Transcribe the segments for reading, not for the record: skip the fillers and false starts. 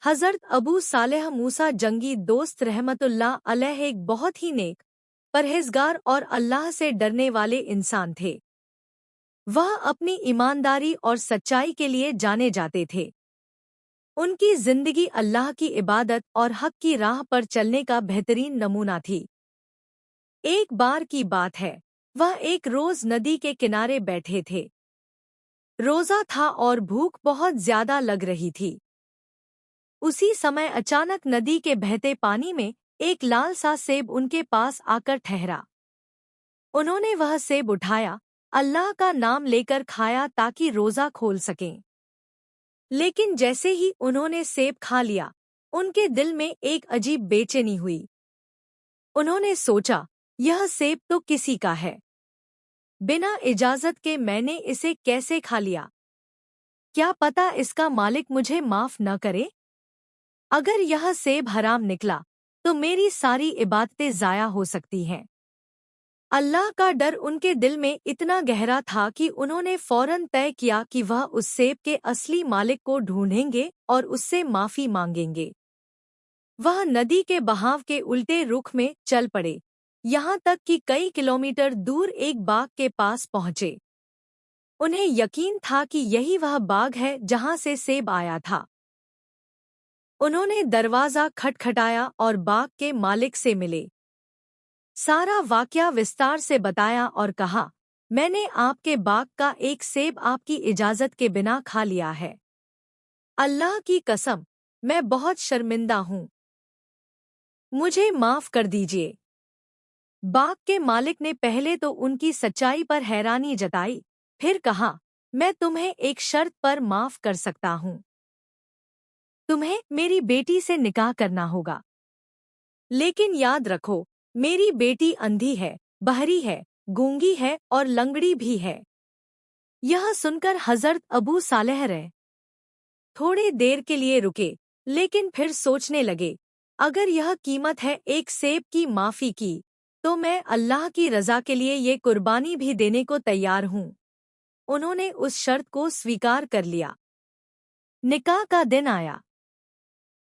हज़रत अबू सालेह मूसा जंगी दोस्त रहमतुल्लाह अलैह एक बहुत ही नेक, परहेजगार और अल्लाह से डरने वाले इंसान थे। वह अपनी ईमानदारी और सच्चाई के लिए जाने जाते थे। उनकी जिंदगी अल्लाह की इबादत और हक की राह पर चलने का बेहतरीन नमूना थी। एक बार की बात है, वह एक रोज नदी के किनारे बैठे थे। रोजा था और भूख बहुत ज्यादा लग रही थी। उसी समय अचानक नदी के बहते पानी में एक लाल सा सेब उनके पास आकर ठहरा। उन्होंने वह सेब उठाया, अल्लाह का नाम लेकर खाया ताकि रोजा खोल सकें। लेकिन जैसे ही उन्होंने सेब खा लिया, उनके दिल में एक अजीब बेचैनी हुई। उन्होंने सोचा, यह सेब तो किसी का है। बिना इजाजत के मैंने इसे कैसे खा लिया? क्या पता इसका मालिक मुझे माफ न करे? अगर यह सेब हराम निकला तो मेरी सारी इबादतें ज़ाया हो सकती हैं। अल्लाह का डर उनके दिल में इतना गहरा था कि उन्होंने फौरन तय किया कि वह उस सेब के असली मालिक को ढूंढेंगे और उससे माफ़ी मांगेंगे। वह नदी के बहाव के उल्टे रुख में चल पड़े, यहाँ तक कि कई किलोमीटर दूर एक बाग के पास पहुँचे। उन्हें यकीन था कि यही वह बाग है जहाँ से सेब आया था। उन्होंने दरवाज़ा खटखटाया और बाग के मालिक से मिले। सारा वाकया विस्तार से बताया और कहा, मैंने आपके बाग का एक सेब आपकी इजाज़त के बिना खा लिया है। अल्लाह की कसम, मैं बहुत शर्मिंदा हूँ। मुझे माफ़ कर दीजिए। बाग के मालिक ने पहले तो उनकी सच्चाई पर हैरानी जताई, फिर कहा, मैं तुम्हें एक शर्त पर माफ़ कर सकता हूँ। तुम्हें मेरी बेटी से निकाह करना होगा। लेकिन याद रखो, मेरी बेटी अंधी है, बहरी है, गूंगी है और लंगड़ी भी है। यह सुनकर हज़रत अबू सालेह रह थोड़ी देर के लिए रुके, लेकिन फिर सोचने लगे, अगर यह कीमत है एक सेब की माफ़ी की, तो मैं अल्लाह की रज़ा के लिए ये कुर्बानी भी देने को तैयार हूँ। उन्होंने उस शर्त को स्वीकार कर लिया। निकाह का दिन आया।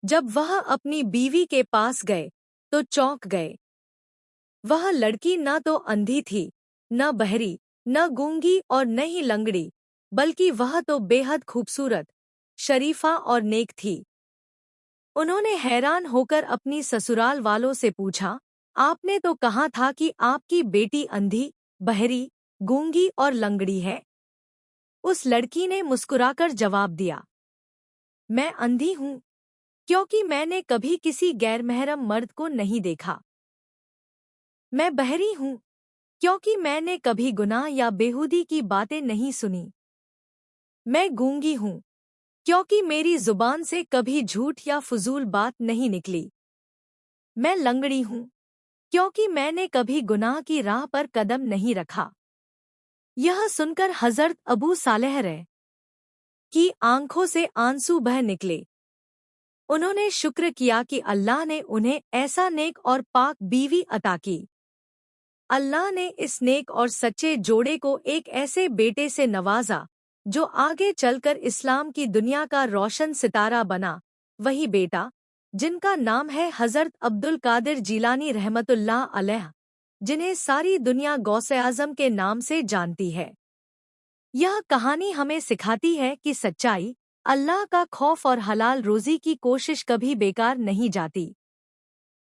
जब वह अपनी बीवी के पास गए तो चौंक गए। वह लड़की न तो अंधी थी, न बहरी, न गूंगी और न ही लंगड़ी, बल्कि वह तो बेहद खूबसूरत, शरीफा और नेक थी। उन्होंने हैरान होकर अपनी ससुराल वालों से पूछा, आपने तो कहा था कि आपकी बेटी अंधी, बहरी, गूंगी और लंगड़ी है। उस लड़की ने मुस्कुराकर जवाब दिया, मैं अंधी हूँ, क्योंकि मैंने कभी किसी गैरमहरम मर्द को नहीं देखा। मैं बहरी हूँ, क्योंकि मैंने कभी गुनाह या बेहूदी की बातें नहीं सुनी। मैं गूंगी हूँ, क्योंकि मेरी जुबान से कभी झूठ या फजूल बात नहीं निकली। मैं लंगड़ी हूँ, क्योंकि मैंने कभी गुनाह की राह पर कदम नहीं रखा। यह सुनकर हज़रत अबू सालेह रह की आंखों से आंसू बह निकले। उन्होंने शुक्र किया कि अल्लाह ने उन्हें ऐसा नेक और पाक बीवी अता की। अल्लाह ने इस नेक और सच्चे जोड़े को एक ऐसे बेटे से नवाजा जो आगे चलकर इस्लाम की दुनिया का रोशन सितारा बना। वही बेटा जिनका नाम है हज़रत अब्दुल कादिर जीलानी रहमतुल्लाह अलैह, जिन्हें सारी दुनिया गौसे आज़म के नाम से जानती है। यह कहानी हमें सिखाती है कि सच्चाई, अल्लाह का खौफ और हलाल रोज़ी की कोशिश कभी बेकार नहीं जाती।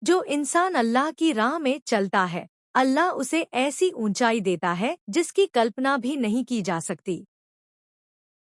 जो इंसान अल्लाह की राह में चलता है, अल्लाह उसे ऐसी ऊंचाई देता है जिसकी कल्पना भी नहीं की जा सकती।